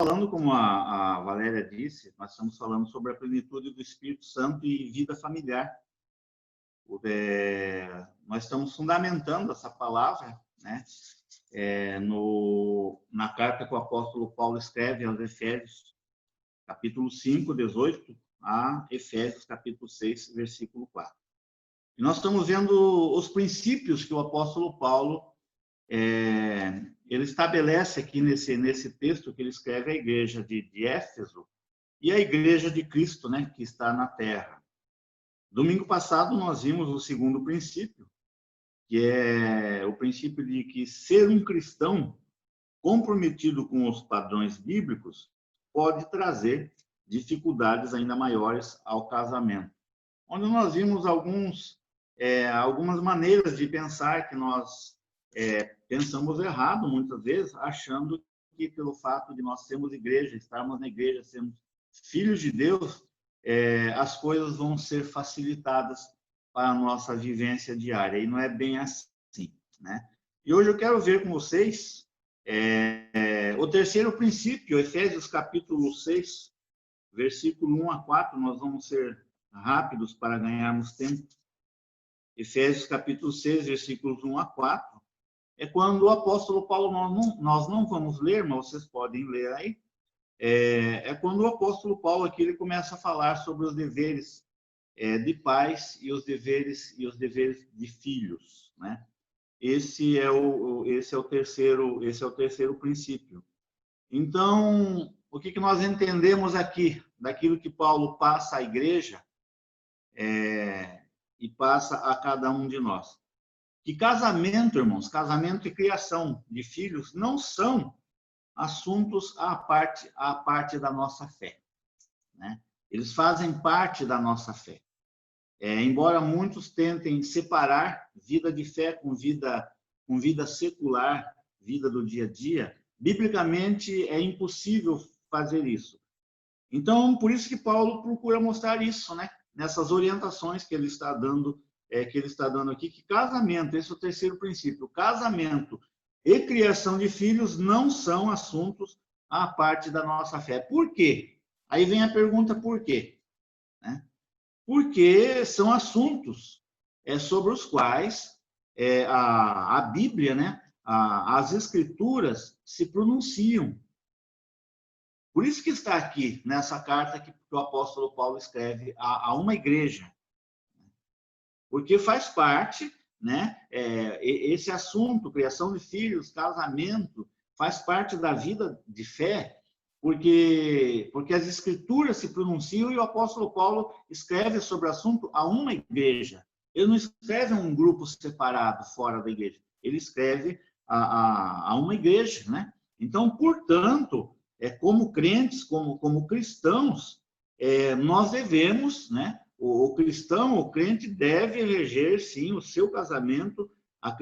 falando, como a Valéria disse, nós estamos falando sobre a plenitude do Espírito Santo e vida familiar. Nós estamos fundamentando essa palavra, né, na carta que o apóstolo Paulo escreve aos Efésios, capítulo 5, 18, a Efésios, capítulo 6, versículo 4. E nós estamos vendo os princípios que o apóstolo Paulo ele estabelece aqui nesse texto que ele escreve à igreja de Éfeso e à igreja de Cristo, né, que está na terra. Domingo passado nós vimos o segundo princípio, que é o princípio de que ser um cristão comprometido com os padrões bíblicos pode trazer dificuldades ainda maiores ao casamento. Onde nós vimos algumas maneiras de pensar que nós pensamos errado muitas vezes, achando que pelo fato de nós sermos igreja, estarmos na igreja, sermos filhos de Deus, as coisas vão ser facilitadas para a nossa vivência diária. E não é bem assim, né? E hoje eu quero ver com vocês o terceiro princípio, Efésios capítulo 6, versículo 1 a 4. Nós vamos ser rápidos para ganharmos tempo. Efésios capítulo 6, versículos 1 a 4. É quando o apóstolo Paulo, nós não vamos ler, mas vocês podem ler aí, quando o apóstolo Paulo aqui ele começa a falar sobre os deveres de pais e os deveres de filhos, né? Esse é o terceiro princípio. Então, o que nós entendemos aqui daquilo que Paulo passa à igreja e passa a cada um de nós? Que casamento, irmãos, casamento e criação de filhos não são assuntos à parte da nossa fé, né? Eles fazem parte da nossa fé. Embora muitos tentem separar vida de fé com vida secular, vida do dia a dia, biblicamente é impossível fazer isso. Então, por isso que Paulo procura mostrar isso, né? Nessas orientações que ele está dando aqui, que casamento, esse é o terceiro princípio, casamento e criação de filhos não são assuntos à parte da nossa fé. Por quê? Aí vem a pergunta, por quê? Né? Porque são assuntos sobre os quais a Bíblia, né, as Escrituras se pronunciam. Por isso que está aqui, nessa carta que o apóstolo Paulo escreve a uma igreja. Porque faz parte, né, esse assunto, criação de filhos, casamento, faz parte da vida de fé, porque as Escrituras se pronunciam e o apóstolo Paulo escreve sobre o assunto a uma igreja. Ele não escreve a um grupo separado, fora da igreja. Ele escreve a uma igreja, né? Então, portanto, como crentes, como cristãos, nós devemos, né? O cristão, o crente, deve reger, sim, o seu casamento, a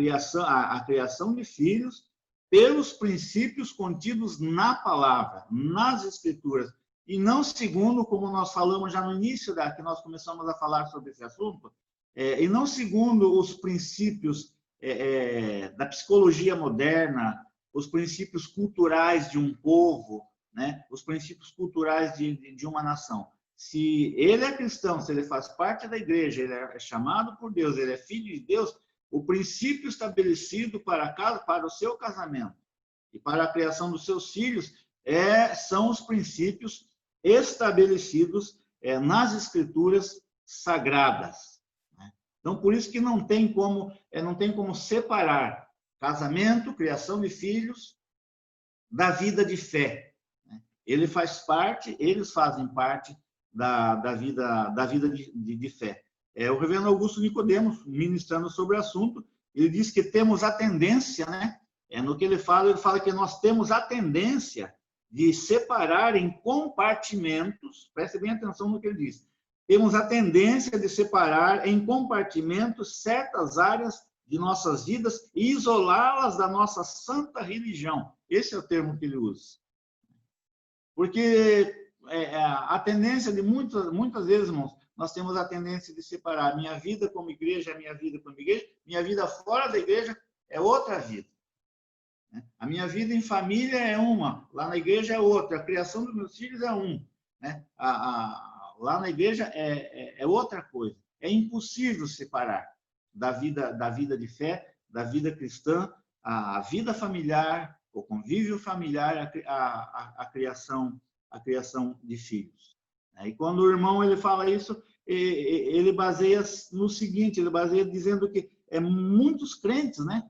criação de filhos, pelos princípios contidos na palavra, nas Escrituras, e não segundo, como nós falamos já no início, que nós começamos a falar sobre esse assunto, e não segundo os princípios da psicologia moderna, os princípios culturais de um povo, né? Os princípios culturais de uma nação. Se ele é cristão, se ele faz parte da igreja, ele é chamado por Deus, ele é filho de Deus, o princípio estabelecido para o seu casamento e para a criação dos seus filhos são os princípios estabelecidos nas Escrituras sagradas, né? Então, por isso que não tem como separar casamento, criação de filhos, da vida de fé, né? Eles fazem parte da vida de fé. O reverendo Augusto Nicodemos, ministrando sobre o assunto, ele diz que temos a tendência, né? No que ele fala que nós temos a tendência de separar em compartimentos, preste bem atenção no que ele diz, temos a tendência de separar em compartimentos certas áreas de nossas vidas e isolá-las da nossa santa religião. Esse é o termo que ele usa. Porque a tendência de muitas vezes, irmãos, nós temos a tendência de separar minha vida como igreja, minha vida como igreja, minha vida fora da igreja é outra vida. né? A minha vida em família é uma, lá na igreja é outra, a criação dos meus filhos é um, né? Lá na igreja é outra coisa. É impossível separar da vida de fé, da vida cristã, a vida familiar, o convívio familiar, a criação de filhos. E quando o irmão ele fala isso, ele baseia no seguinte, ele baseia dizendo que muitos crentes, né?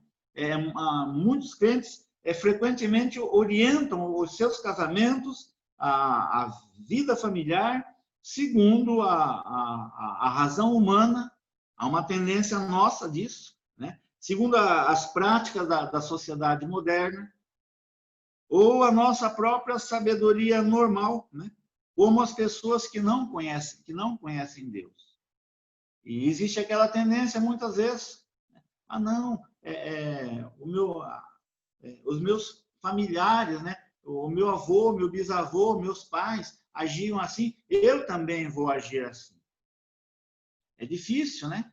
Muitos crentes frequentemente orientam os seus casamentos, a vida familiar, segundo a razão humana, há uma tendência nossa disso, né? Segundo as práticas da sociedade moderna, ou a nossa própria sabedoria normal, né? Como as pessoas que não conhecem Deus. E existe aquela tendência, muitas vezes, não, os meus familiares, né? O meu avô, meu bisavô, meus pais agiam assim, eu também vou agir assim. É difícil, né?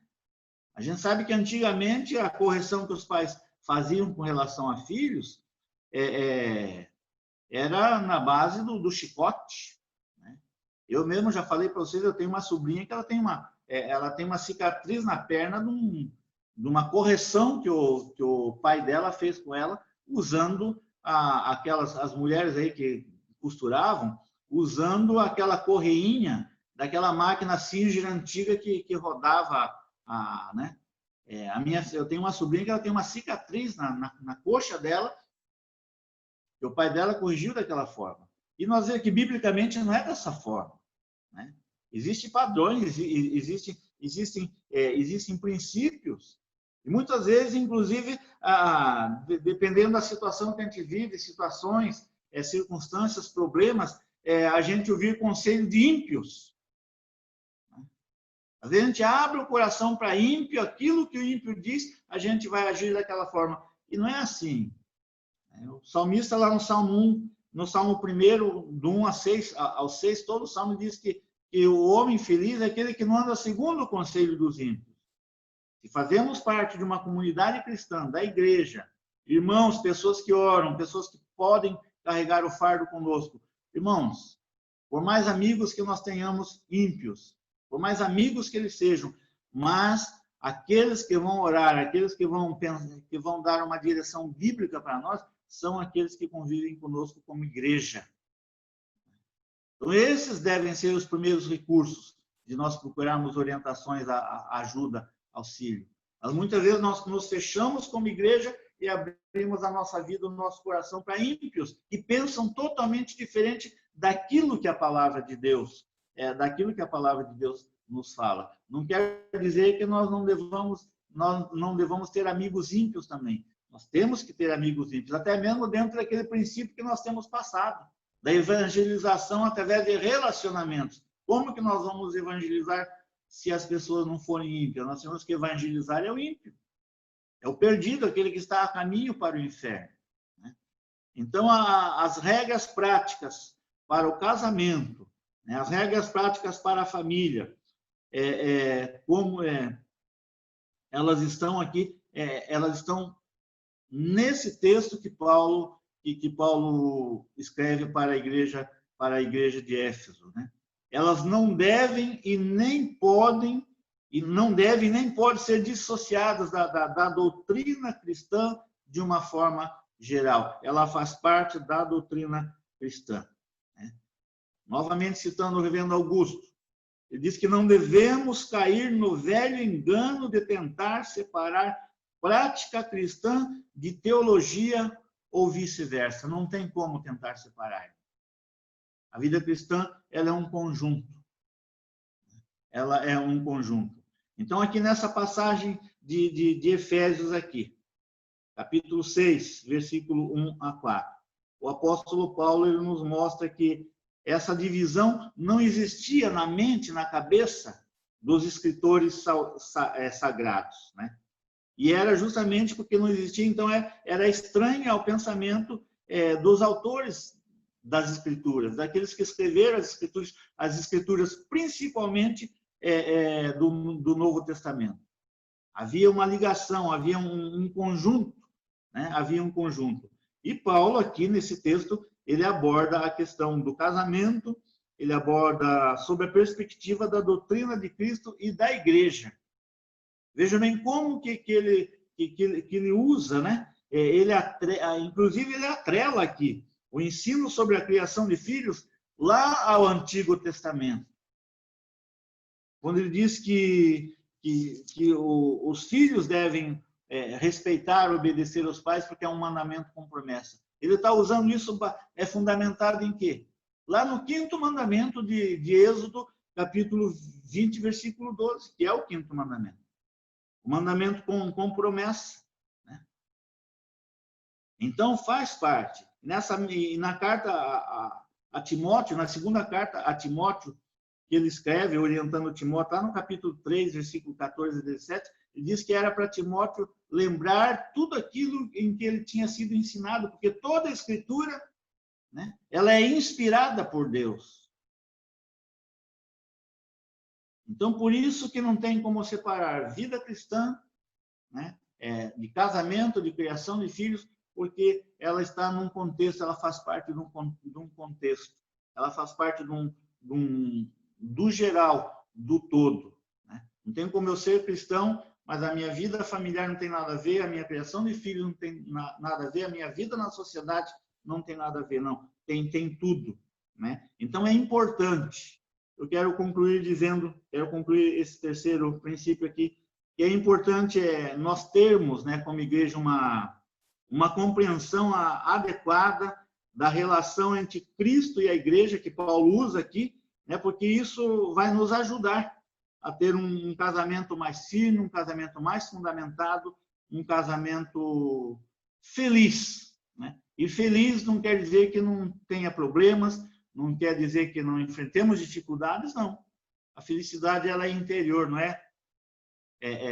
A gente sabe que antigamente a correção que os pais faziam com relação a filhos era na base do chicote, né? Eu mesmo já falei para vocês, eu tenho uma sobrinha que ela tem uma cicatriz na perna de uma correção que o pai dela fez com ela, usando as mulheres aí que costuravam, usando aquela correinha daquela máquina Singer antiga que rodava, né? Eu tenho uma sobrinha que ela tem uma cicatriz na coxa dela, que o pai dela corrigiu daquela forma. E nós vemos que, biblicamente, não é dessa forma, né? Existem padrões, existem princípios, e muitas vezes, inclusive, dependendo da situação que a gente vive, situações, circunstâncias, problemas, a gente ouvir conselho de ímpios. Às vezes a gente abre o coração para ímpio, aquilo que o ímpio diz, a gente vai agir daquela forma. E não é assim. O salmista, lá no Salmo 1, no Salmo 1, do 1 ao 6, todo o Salmo diz que o homem feliz é aquele que não anda segundo o conselho dos ímpios. Se fazemos parte de uma comunidade cristã, da igreja, irmãos, pessoas que oram, pessoas que podem carregar o fardo conosco, irmãos, por mais amigos que nós tenhamos ímpios, por mais amigos que eles sejam, mas aqueles que vão orar, aqueles que vão dar uma direção bíblica para nós, são aqueles que convivem conosco como igreja. Então, esses devem ser os primeiros recursos de nós procurarmos orientações, ajuda, auxílio. Mas muitas vezes nós nos fechamos como igreja e abrimos a nossa vida, o nosso coração para ímpios que pensam totalmente diferente daquilo que a palavra de Deus nos fala. Não quer dizer que nós não devamos ter amigos ímpios também. Nós temos que ter amigos ímpios, até mesmo dentro daquele princípio que nós temos passado, da evangelização através de relacionamentos. Como que nós vamos evangelizar se as pessoas não forem ímpias? Nós temos que evangelizar o ímpio. É o perdido, aquele que está a caminho para o inferno. Então, as regras práticas para o casamento, as regras práticas para a família, elas estão aqui, elas estão nesse texto que Paulo escreve para a igreja de Éfeso, né? Elas não devem e nem podem ser dissociadas da doutrina cristã de uma forma geral. Ela faz parte da doutrina cristã, né? Novamente citando o reverendo Augusto, ele diz que não devemos cair no velho engano de tentar separar prática cristã de teologia ou vice-versa. Não tem como tentar separar. A vida cristã, ela é um conjunto. Ela é um conjunto. Então, aqui nessa passagem de Efésios aqui, capítulo 6, versículo 1 a 4, o apóstolo Paulo ele nos mostra que essa divisão não existia na mente, na cabeça dos escritores sagrados, né? E era justamente porque não existia, então era estranho ao pensamento dos autores das Escrituras, daqueles que escreveram as Escrituras principalmente do Novo Testamento. Havia uma ligação, havia um conjunto, né? Havia um conjunto. E Paulo, aqui nesse texto, ele aborda a questão do casamento, ele aborda sobre a perspectiva da doutrina de Cristo e da igreja. Veja bem como que ele usa, né? Inclusive, ele atrela aqui o ensino sobre a criação de filhos lá ao Antigo Testamento. Quando ele diz que os filhos devem respeitar, obedecer aos pais, porque é um mandamento com promessa. Ele está usando isso, é fundamentado em quê? Lá no 5º mandamento de Êxodo, capítulo 20, versículo 12, que é o 5º mandamento. O mandamento com promessa. Né? Então, faz parte. Na carta a Timóteo, na 2ª carta a Timóteo, que ele escreve, orientando Timóteo, lá no capítulo 3, versículo 14 e 17, ele diz que era para Timóteo lembrar tudo aquilo em que ele tinha sido ensinado, porque toda a Escritura, né, ela é inspirada por Deus. Então, por isso que não tem como separar vida cristã, né, de casamento, de criação de filhos, porque ela está num contexto, ela faz parte de um contexto, ela faz parte do geral, do todo. Né? Não tem como eu ser cristão, mas a minha vida familiar não tem nada a ver, a minha criação de filhos não tem nada a ver, a minha vida na sociedade não tem nada a ver, não. Tem tudo. Né? Então, é importante. Eu quero concluir esse terceiro princípio aqui, que é importante nós termos, né, como igreja, uma compreensão adequada da relação entre Cristo e a igreja, que Paulo usa aqui, né, porque isso vai nos ajudar a ter um casamento mais firme, um casamento mais fundamentado, um casamento feliz. Né? E feliz não quer dizer que não tenha problemas, não quer dizer que não enfrentemos dificuldades, não. A felicidade, ela é interior, não é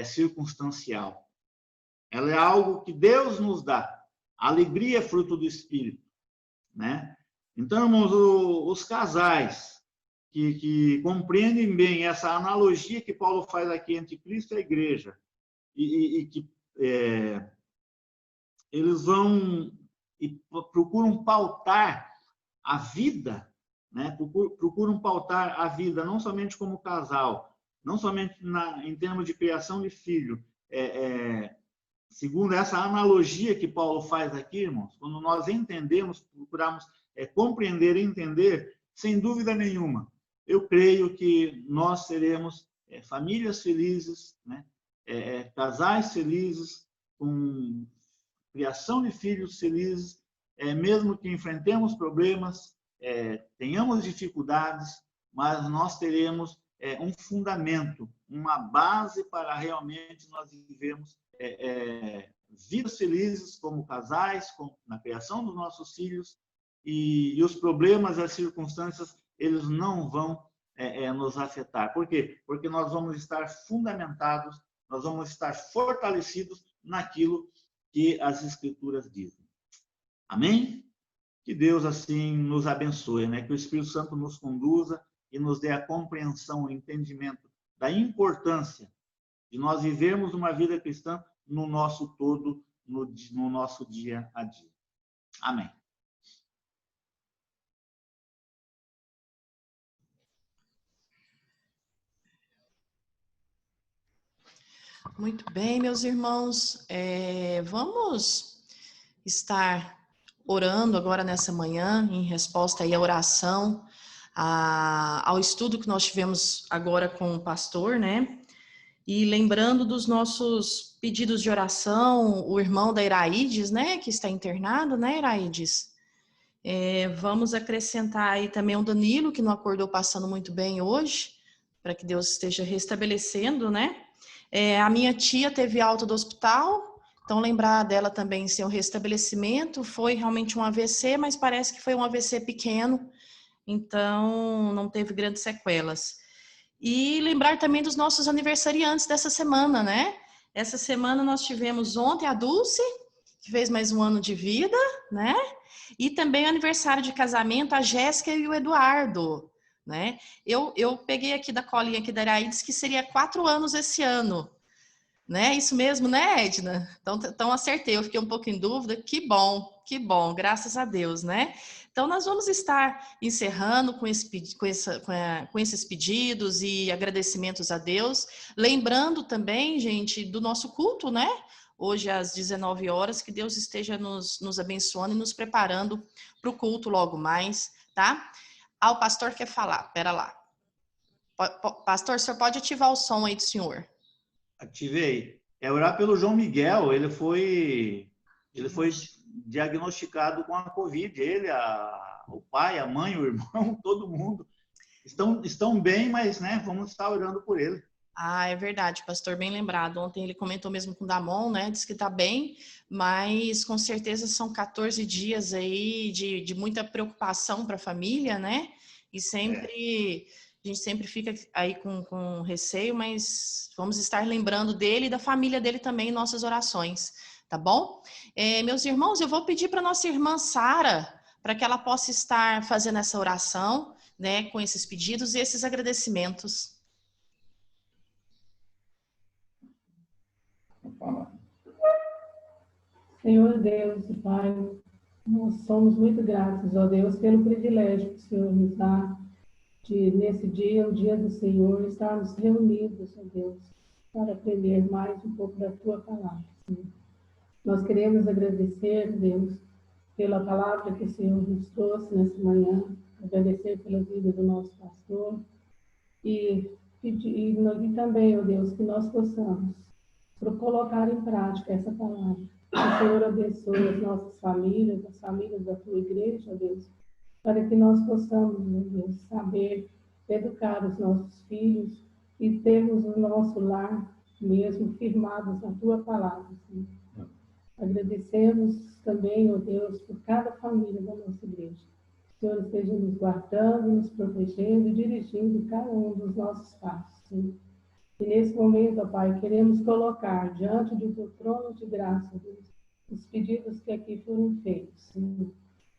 circunstancial. Ela é algo que Deus nos dá. A alegria é fruto do Espírito. Né? Então, irmãos, os casais que compreendem bem essa analogia que Paulo faz aqui entre Cristo e a igreja, e que eles vão e procuram pautar a vida, né? Procuram pautar a vida não somente como casal, não somente em termos de criação de filho, segundo essa analogia que Paulo faz aqui, irmãos, quando nós entendemos, procuramos compreender e entender, sem dúvida nenhuma, eu creio que nós seremos famílias felizes, né? Casais felizes, com criação de filhos felizes, mesmo que enfrentemos problemas, tenhamos dificuldades, mas nós teremos um fundamento, uma base para realmente nós vivermos vidas felizes como casais, na criação dos nossos filhos, e os problemas, as circunstâncias, eles não vão nos afetar. Por quê? Porque nós vamos estar fundamentados, nós vamos estar fortalecidos naquilo que as Escrituras dizem. Amém? Que Deus assim nos abençoe, né? Que o Espírito Santo nos conduza e nos dê a compreensão, o entendimento da importância de nós vivermos uma vida cristã no nosso todo, no nosso dia a dia. Amém. Muito bem, meus irmãos. Vamos estar orando agora nessa manhã, em resposta aí à oração, ao estudo que nós tivemos agora com o pastor, né? E lembrando dos nossos pedidos de oração, o irmão da Iraides, né? Que está internado, né, Iraides? Vamos acrescentar aí também o Danilo, que não acordou passando muito bem hoje, para que Deus esteja restabelecendo, né? A minha tia teve alta do hospital, então lembrar dela também ser um restabelecimento. Foi realmente um AVC, mas parece que foi um AVC pequeno, então não teve grandes sequelas. E lembrar também dos nossos aniversariantes dessa semana, né? Essa semana nós tivemos ontem a Dulce, que fez mais um ano de vida, né? E também o aniversário de casamento, a Jéssica e o Eduardo. Né? Eu peguei aqui da colinha aqui da Iraides que seria 4 anos esse ano, né? Isso mesmo, né, Edna? Então acertei, eu fiquei um pouco em dúvida. Que bom que bom, graças a Deus, né? Então, nós vamos estar encerrando com esses pedidos e agradecimentos a Deus. Lembrando também, gente, do nosso culto, né? Hoje às 19 horas, que Deus esteja nos abençoando e nos preparando para o culto logo mais, tá? O pastor quer falar, pera lá. Pastor, o senhor pode ativar o som aí do senhor? Ativei. É orar pelo João Miguel, ele foi diagnosticado com a Covid, o pai, a mãe, o irmão, todo mundo estão bem, mas, né, vamos estar orando por ele. Ah, é verdade, pastor, bem lembrado. Ontem ele comentou mesmo com o Damon, né? Diz que tá bem, mas com certeza são 14 dias aí de muita preocupação para a família, né? E sempre, a gente sempre fica aí com receio, mas vamos estar lembrando dele e da família dele também em nossas orações, tá bom? Meus irmãos, eu vou pedir para nossa irmã Sara, para que ela possa estar fazendo essa oração, né? Com esses pedidos e esses agradecimentos. Senhor Deus e Pai, nós somos muito gratos, ó Deus, pelo privilégio que o Senhor nos dá de, nesse dia, o dia do Senhor, estarmos reunidos, ó Deus, para aprender mais um pouco da Tua palavra, Senhor. Nós queremos agradecer, Deus, pela palavra que o Senhor nos trouxe nessa manhã, agradecer pela vida do nosso pastor e pedir, e também, ó Deus, que nós possamos colocar em prática essa palavra. Que o Senhor abençoe as nossas famílias, as famílias da Tua igreja, ó Deus, para que nós possamos, ó Deus, saber educar os nossos filhos e termos o nosso lar mesmo firmados na Tua palavra, Senhor. Agradecemos também, ó Deus, por cada família da nossa igreja. Que o Senhor esteja nos guardando, nos protegendo e dirigindo cada um dos nossos passos, Senhor. E nesse momento, ó Pai, queremos colocar diante do Teu trono de graça, Deus, os pedidos que aqui foram feitos, Senhor.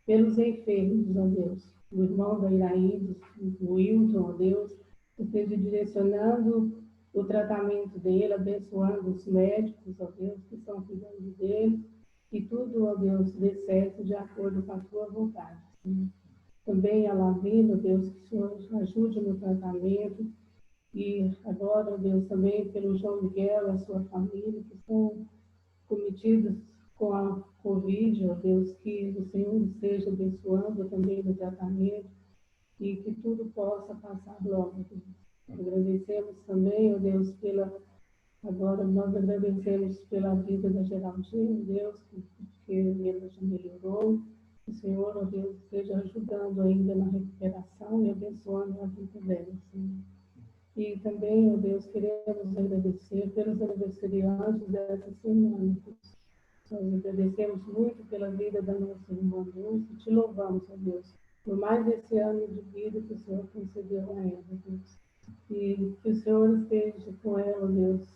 Pelos enfermos, ó Deus, o irmão da Iraíde, o Wilton, ó Deus, esteja direcionando o tratamento dele, abençoando os médicos, ó Deus, que estão cuidando dele, e tudo, ó Deus, dê certo de acordo com a Tua vontade, Senhor. Também a Lavina, Deus, que o Senhor ajude no tratamento, e agora, Deus, também pelo João Miguel e a sua família, que estão cometidos com a Covid, ó Deus, que o Senhor esteja abençoando também no tratamento e que tudo possa passar logo, Deus. Agradecemos também, ó Deus, agora nós agradecemos pela vida da Geraldine, Deus, que ela já melhorou. O Senhor, ó Deus, esteja ajudando ainda na recuperação e abençoando a vida dela, Senhor. E também, ó Deus, queremos agradecer pelos aniversariantes dessa semana. Nós agradecemos muito pela vida da nossa irmã Dulce e te louvamos, ó Deus, por mais esse ano de vida que o Senhor concedeu a ela, Deus. E que o Senhor esteja com ela, Deus,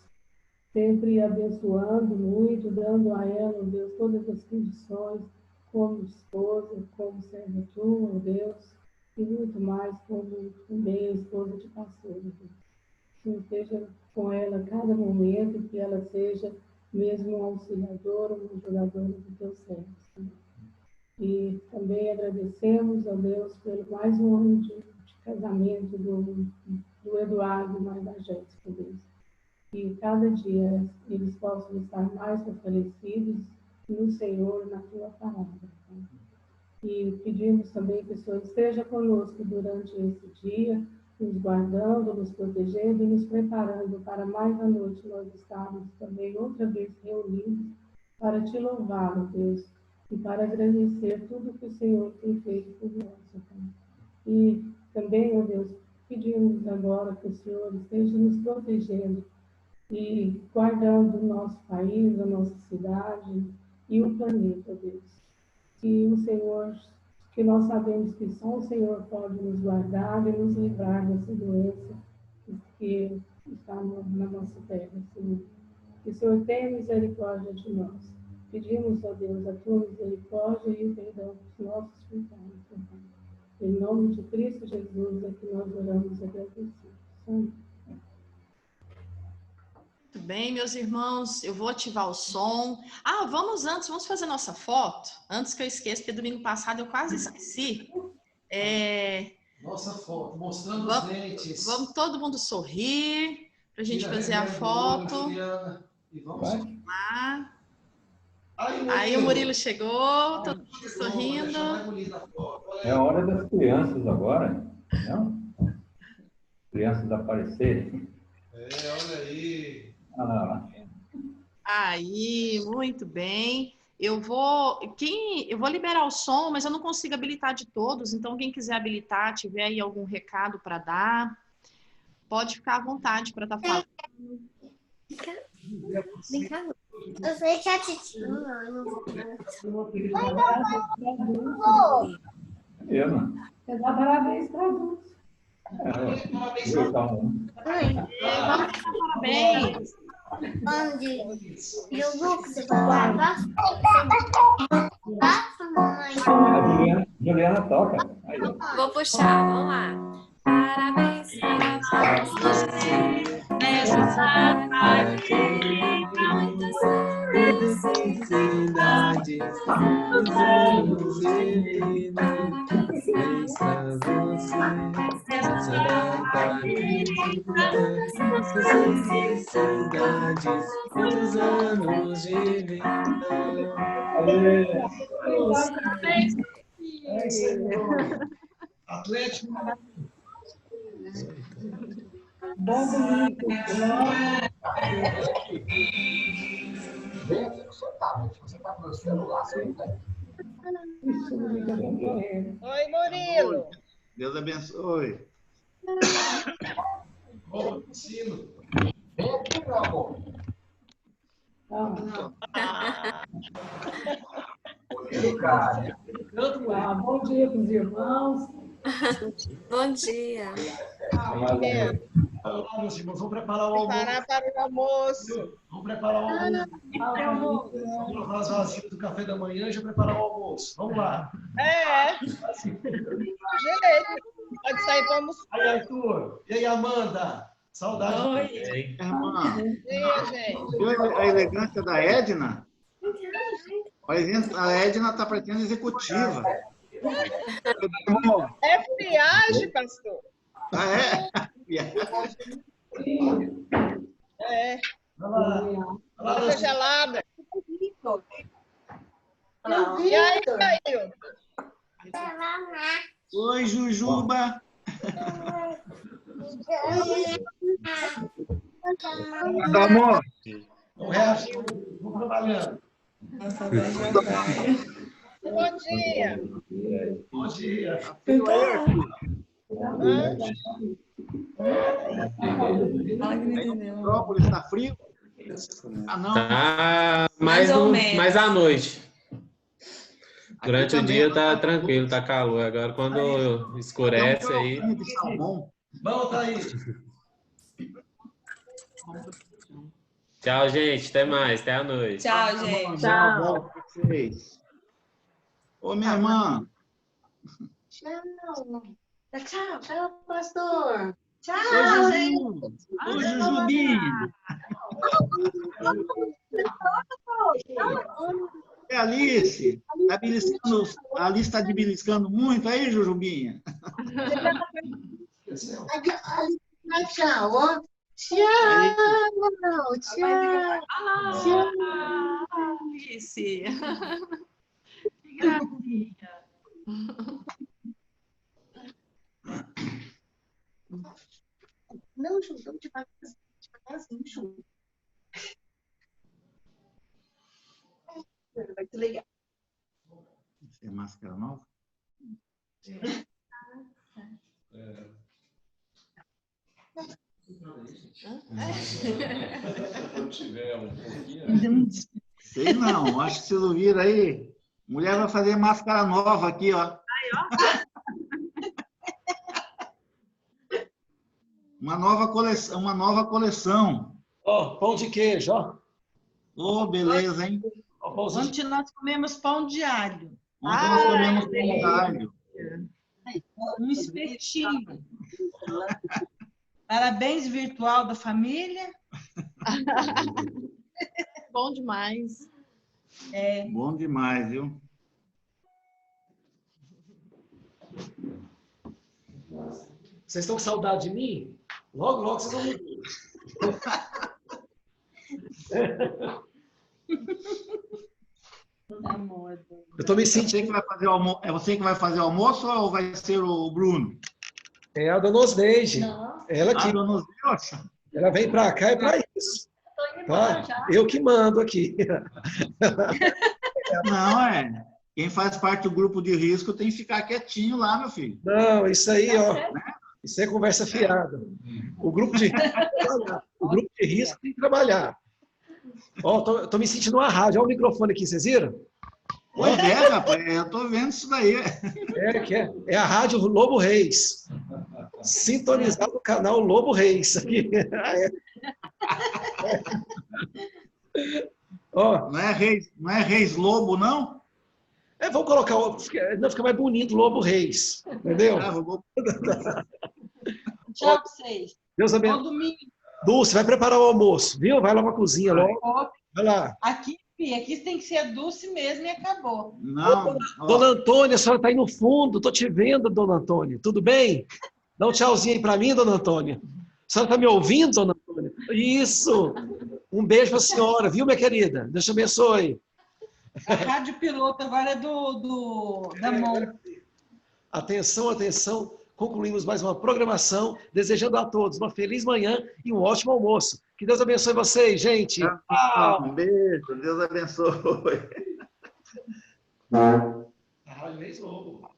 sempre abençoando muito, dando a ela, ó Deus, todas as condições, como esposa, como serva tua, ó Deus, e muito mais como também a esposa de pastor, Deus. Que esteja com ela a cada momento, que ela seja mesmo uma auxiliadora, uma ajuradora do teu servo, Senhor. E também agradecemos a Deus pelo mais um ano de casamento do Eduardo e mais da Jéssica, Deus. Que cada dia eles possam estar mais fortalecidos no Senhor, na tua palavra. E pedimos também que o Senhor esteja conosco durante esse dia, nos guardando, nos protegendo e nos preparando para mais à noite nós estarmos também outra vez reunidos para te louvar, ó Deus, e para agradecer tudo que o Senhor tem feito por nós, ó Pai. E também, ó Deus, pedimos agora que o Senhor esteja nos protegendo e guardando o nosso país, a nossa cidade e o planeta, ó Deus. Que o Senhor, que nós sabemos que só o Senhor pode nos guardar e nos livrar dessa doença que está na nossa terra, Senhor. Que o Senhor tenha misericórdia de nós. Pedimos a Deus a tua misericórdia e o perdão dos nossos pecados, Senhor. Em nome de Cristo Jesus é que nós oramos agradecidos. Amém. Muito bem, meus irmãos, eu vou ativar o som. Vamos fazer nossa foto? Antes que eu esqueça, porque domingo passado eu quase esqueci. Nossa foto, mostrando os dentes. Vamos todo mundo sorrir para a gente fazer a foto. E vamos lá. Aí o Murilo chegou, todo mundo sorrindo. É a hora das crianças agora, não? Crianças aparecerem. Olha aí. Aí, muito bem. Eu vou liberar o som, mas eu não consigo habilitar de todos, então quem quiser habilitar, tiver aí algum recado para dar, pode ficar à vontade para estar falando. Eu sei que a titia Você dá parabéns para adultos. Parabéns. E o Lucas, você vai lá? Juliana toca. Aí, Vou puxar, vamos lá. Parabéns para você nessa tarde. Muitas felicidades, anos de vida. Parabéns para você nessa tarde. Muitas felicidades, muitos anos de vida. Parabéns. Atlético. Bom domingo. Oi, Murilo. Deus abençoe. Bom ensino. Bom dia para os irmãos. Bom dia. Olá, meus irmãos, vamos preparar o almoço. Preparar para o almoço. Vamos preparar o almoço. Vamos lavar as vasilhas do café da manhã e já preparar o almoço. Vamos lá. Gente, pode sair para almoçar. Aí, Arthur. E aí, Amanda? Saudade. Oi. Irmã, Gente. viu a elegância da Edna? A Edna está parecendo executiva. É friagem, pastor. Vai lá. Coisa gelada. E aí, Caio? Oi, Jujuba. Amor. O resto, vamos trabalhando. Bom dia. Bom dia. Petrópolis está frio? Não. Tá mais à noite. Durante o dia tá tranquilo, tá calor. Agora quando escurece aí. Vamos, Thaís. Tchau, gente. Até mais. Até a noite. Tchau, gente. Tchau. Ô, minha irmã. Tchau, tchau, pastor. Tchau, gente. Ô, Jujubinha. É a Alice. Tá beliscando, a Alice está beliscando muito aí, Jujubinha? Tchau, ó. Tchau. Alice. Que gracinha. Não, Ju, vamos devagarzinho, Ju. Vai ser legal. Você é máscara nova? Sei não, acho que vocês ouviram aí. Mulher vai fazer máscara nova aqui, ó. Uma nova coleção. Ó, pão de queijo, ó. Ô, beleza, hein? Ontem nós comemos pão de alho. Ontem nós comemos pão de alho. Um espetinho. Parabéns virtual da família. Bom demais. Bom demais, viu? Vocês estão com saudade de mim? Logo, logo vocês vão me ver. Eu tô me sentindo. É você que vai fazer o almoço ou vai ser o Bruno? É a dona Osneide. Ela que. Dona Osneide. Ela vem para cá é para isso. Tá? Eu que mando aqui. Não, quem faz parte do grupo de risco tem que ficar quietinho lá, meu filho. Não, isso aí, ó. Isso é conversa fiada. O grupo de risco tem que trabalhar. O grupo de risco tem que trabalhar. Ó, tô me sentindo uma rádio. Olha o microfone aqui, vocês viram? Pois é, rapaz, eu tô vendo isso daí. É a rádio Lobo Reis. Sintonizado no canal Lobo Reis. Ó, não é Reis Lobo, não? Vamos colocar, não fica mais bonito Lobo Reis. Entendeu? Tchau pra vocês. Deus abençoe. Bom domingo. Dulce, vai preparar o almoço, viu? Vai lá pra cozinha logo. Vai lá. Aqui tem que ser Dulce mesmo e acabou. Não. Dona Antônia, a senhora está aí no fundo. Tô te vendo, dona Antônia. Tudo bem? Dá um tchauzinho aí para mim, dona Antônia. A senhora está me ouvindo, dona Antônia? Isso. Um beijo para a senhora, viu, minha querida? Deus te abençoe. A rádio piloto agora é da mão. Atenção, atenção. Concluímos mais uma programação, desejando a todos uma feliz manhã e um ótimo almoço. Que Deus abençoe vocês, gente. Um beijo, Deus abençoe. Rádio Reis Lobo.